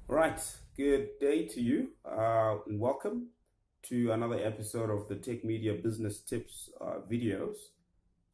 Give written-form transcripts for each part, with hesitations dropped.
Right, good day to you, and welcome to another episode of the TechMedia Business Tips videos.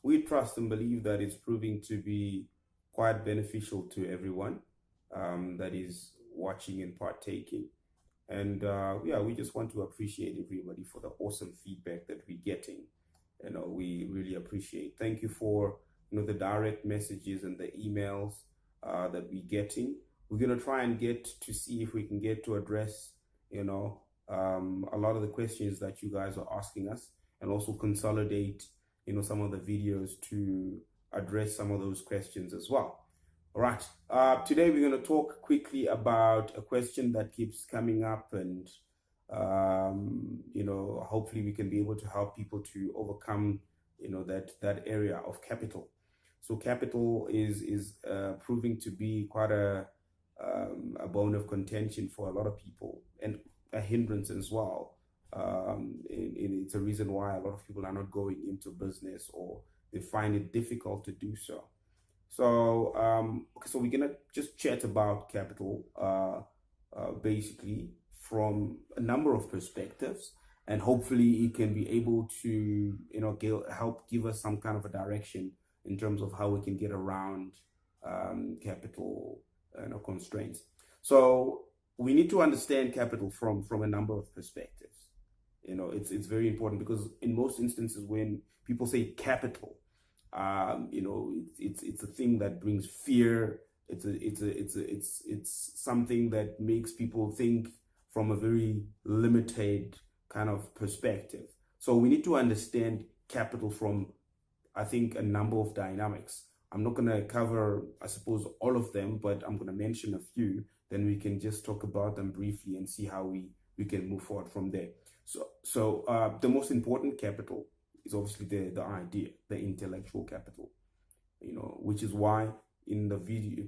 We trust and believe that it's proving to be quite beneficial to everyone that is watching and partaking. And yeah, we just want to appreciate everybody for the awesome feedback that we're getting. We really appreciate. Thank you for the direct messages and the emails that we're getting. We're gonna try and get to see if we can get to address a lot of the questions that you guys are asking us, and also consolidate some of the videos to address some of those questions as well. All right. Today we're going to talk quickly about a question that keeps coming up, and hopefully we can be able to help people to overcome that area of capital. So capital is proving to be quite a bone of contention for a lot of people, and a hindrance as well. It's a reason why a lot of people are not going into business, or they find it difficult to do so. So, okay, so we're gonna just chat about capital, basically from a number of perspectives, and hopefully it can be able to, help give us some kind of a direction in terms of how we can get around capital, constraints. So we need to understand capital from a number of perspectives. It's very important, because in most instances when people say capital, it's a thing that brings fear. It's something that makes people think from a very limited kind of perspective. So we need to understand capital from, I think, a number of dynamics. I'm not going to cover, I suppose, all of them, but I'm going to mention a few. Then we can just talk about them briefly and see how we can move forward from there. So the most important capital is obviously the idea, the intellectual capital, which is why in the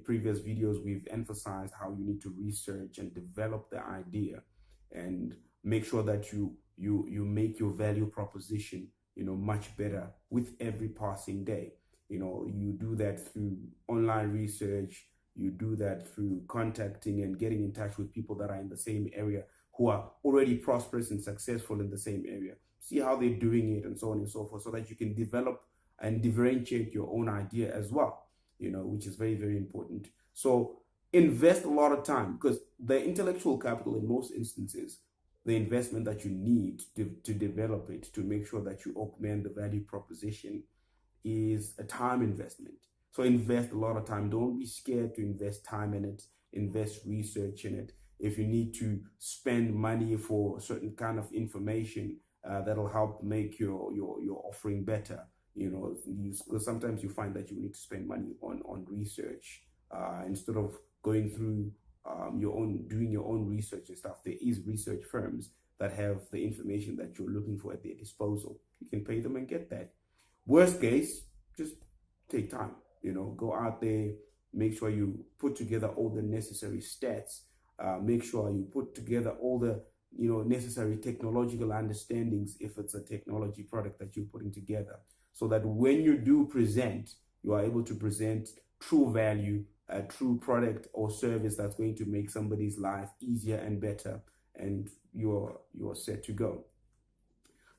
previous videos we've emphasized how you need to research and develop the idea, and make sure that you make your value proposition much better with every passing day. You do that through online research, you do that through contacting and getting in touch with people that are in the same area, who are already prosperous and successful in the same area. See how they're doing it, and so on and so forth, so that you can develop and differentiate your own idea as well, which is very, very important. So invest a lot of time, because the intellectual capital, in most instances, the investment that you need to develop it, to make sure that you augment the value proposition, is a time investment. So invest a lot of time. Don't be scared to invest time in it, invest research in it. If you need to spend money for a certain kind of information, that'll help make your offering better. Because sometimes you find that you need to spend money on research, instead of going through doing your own research and stuff. There is research firms that have the information that you're looking for at their disposal. You can pay them and get that. Worst case, just take time. Go out there, make sure you put together all the necessary stats. Make sure you put together all the necessary technological understandings, if it's a technology product that you're putting together, so that when you do present, you are able to present true value, a true product or service that's going to make somebody's life easier and better, and you're set to go.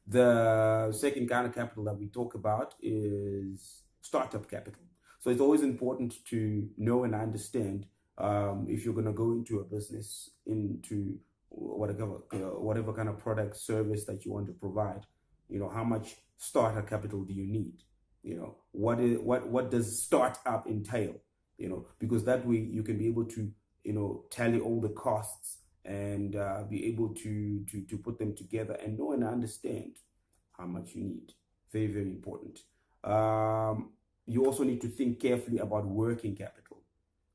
The second kind of capital that we talk about is startup capital. So it's always important to know and understand, if you're going to go into a business, into whatever kind of product service that you want to provide, how much startup capital do you need? What does startup entail? Because that way you can be able to tally all the costs, and be able to put them together and know and understand how much you need. Very, very important. You also need to think carefully about working capital.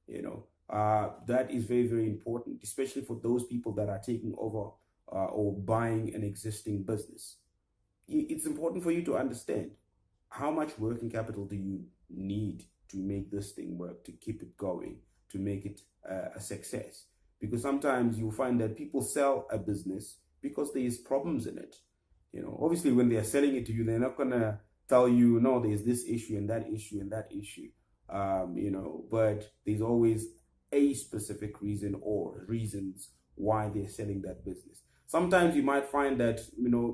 That is very, very important, especially for those people that are taking over or buying an existing business. It's important for you to understand how much working capital do you need to make this thing work, to keep it going, to make it a success. Because sometimes you find that people sell a business because there's problems in it. Obviously when they're selling it to you, they're not gonna tell you, no, there's this issue and that issue and that issue. But there's always a specific reason or reasons why they're selling that business. Sometimes you might find that,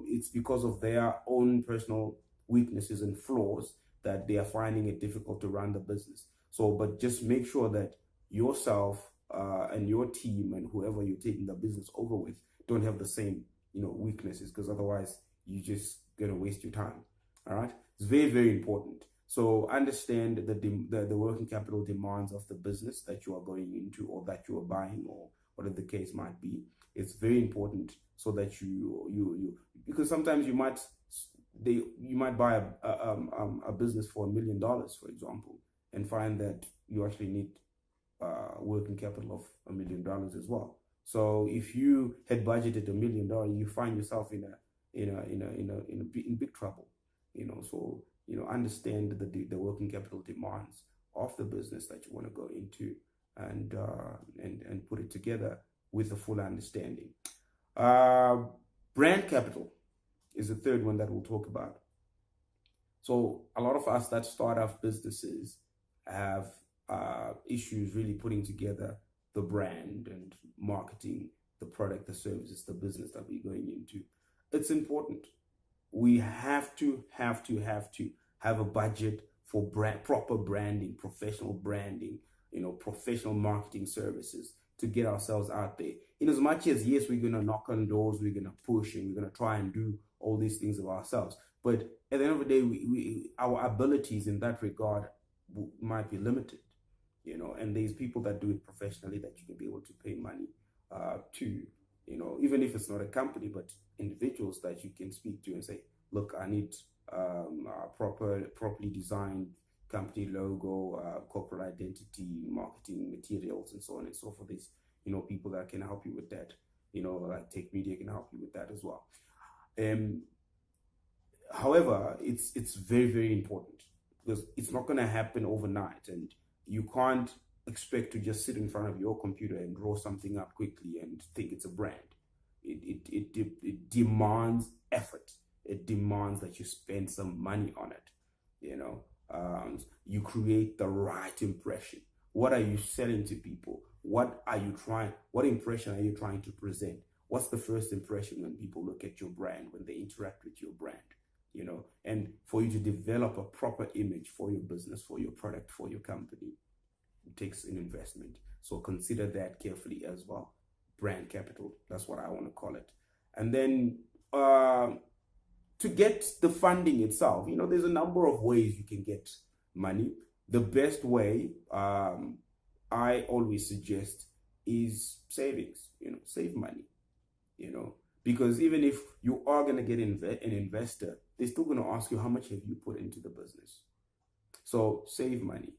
it's because of their own personal weaknesses and flaws that they are finding it difficult to run the business. So, but just make sure that yourself and your team and whoever you're taking the business over with don't have the same, weaknesses, because otherwise you're just gonna waste your time. All right, it's very, very important. So understand the working capital demands of the business that you are going into or that you are buying or whatever the case might be. It's very important so that you because sometimes you might buy a business for $1 million, for example, and find that you actually need working capital of $1 million as well. So if you had budgeted $1 million, you find yourself in big trouble. So understand the working capital demands of the business that you want to go into, and put it together with a full understanding. Brand capital is the third one that we'll talk about. So a lot of us that start off businesses have issues really putting together the brand and marketing the product, the services, the business that we're going into. It's important. We have to have a budget for proper branding, professional branding, professional marketing services to get ourselves out there. In as much as, yes, we're going to knock on doors, we're going to push, and we're going to try and do all these things of ourselves. But at the end of the day, our abilities in that regard might be limited, and there's people that do it professionally that you can be able to pay money to, even if it's not a company, but individuals that you can speak to and say, look, I need properly designed company logo, corporate identity, marketing materials, and so on and so forth. There's, people that can help you with that. Like TechMedia can help you with that as well. However, it's very, very important, because it's not going to happen overnight, and you can't expect to just sit in front of your computer and draw something up quickly and think it's a brand. It demands effort. It demands that you spend some money on it. You create the right impression. What are you selling to people? What impression are you trying to present? What's the first impression when people look at your brand, when they interact with your brand? And for you to develop a proper image for your business, for your product, for your company, it takes an investment. So consider that carefully as well. Brand capital, that's what I want to call it. And then to get the funding itself, there's a number of ways you can get money. The best way, I always suggest, is savings. Save money. Because even if you are going to get an investor, they're still going to ask you, how much have you put into the business? So save money.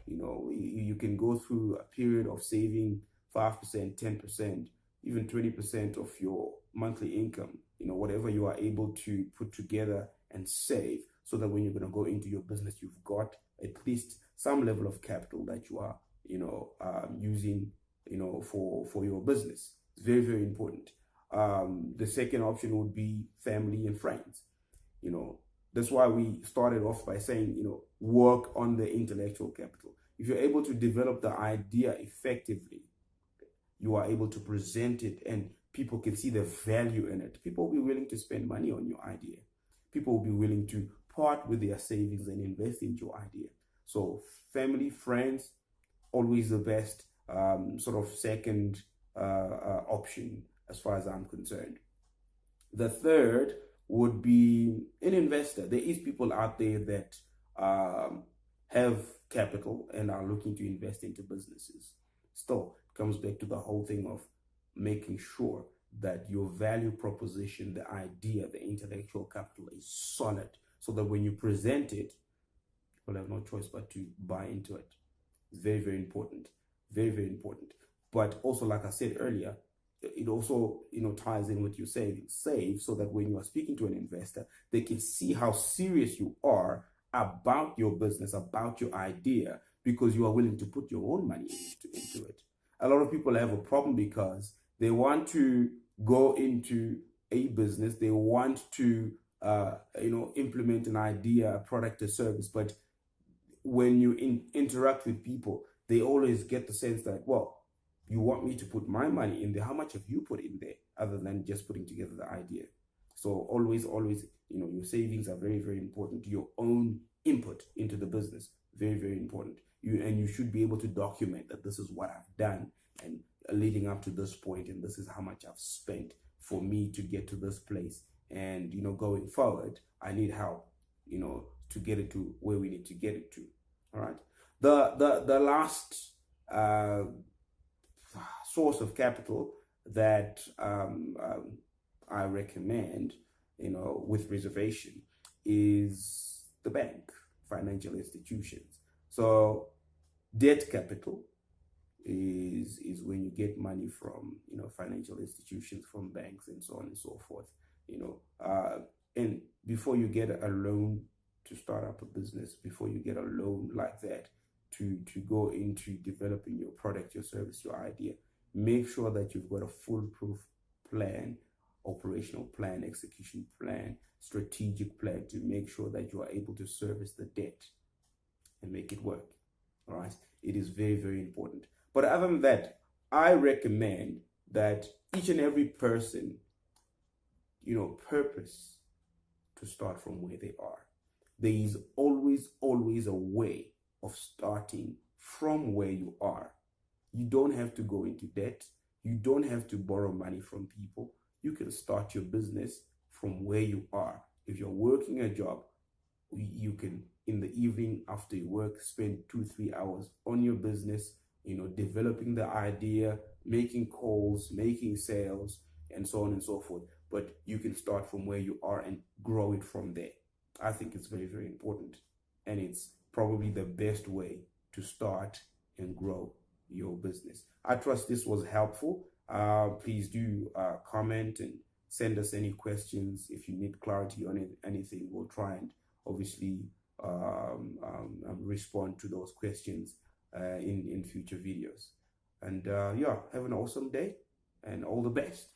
You can go through a period of saving 5%, 10%, even 20% of your monthly income, whatever you are able to put together and save, so that when you're going to go into your business, you've got at least some level of capital that you are, using, for your business. It's very, very important. The second option would be family and friends. That's why we started off by saying, work on the intellectual capital. If you're able to develop the idea effectively, you are able to present it and people can see the value in it. People will be willing to spend money on your idea. People will be willing to part with their savings and invest in your idea. So family, friends, always the best sort of second option as far as I'm concerned. The third would be an investor. There is people out there that have capital and are looking to invest into businesses. Still, it comes back to the whole thing of making sure that your value proposition, the idea, the intellectual capital is solid, so that when you present it, people have no choice but to buy into it. It's very, very important. Very, very important. But also, like I said earlier, it also, ties in with your savings. Save so that when you are speaking to an investor, they can see how serious you are about your business, about your idea, because you are willing to put your own money into it. A lot of people have a problem because they want to go into a business, they want to implement an idea, a product, or service, but when you interact with people, they always get the sense that, well, you want me to put my money in there. How much have you put in there other than just putting together the idea? So always, your savings are very, very important. Your own input into the business, very, very important. You should be able to document that this is what I've done and leading up to this point, and this is how much I've spent for me to get to this place. And going forward, I need help, to get it to where we need to get it to. All right. The last source of capital that I recommend, with reservation, is the bank, financial institutions. So debt capital is when you get money from financial institutions, from banks, and so on and so forth. And before you get a loan to start up a business, before you get a loan like that to go into developing your product, your service, your idea, make sure that you've got a foolproof plan, operational plan, execution plan, strategic plan to make sure that you are able to service the debt and make it work. All right. It is very, very important. But other than that, I recommend that each and every person, purpose to start from where they are. There is always a way of starting from where you are. You don't have to go into debt. You don't have to borrow money from people. You can start your business from where you are. If you're working a job, you can, in the evening after you work, spend 2-3 hours on your business, developing the idea, making calls, making sales, and so on and so forth. But you can start from where you are and grow it from there. I think it's very, very important. And it's probably the best way to start and grow your business. I trust this was helpful. Please do comment and send us any questions. If you need clarity on anything, we'll try and obviously respond to those questions in future videos. And have an awesome day and all the best.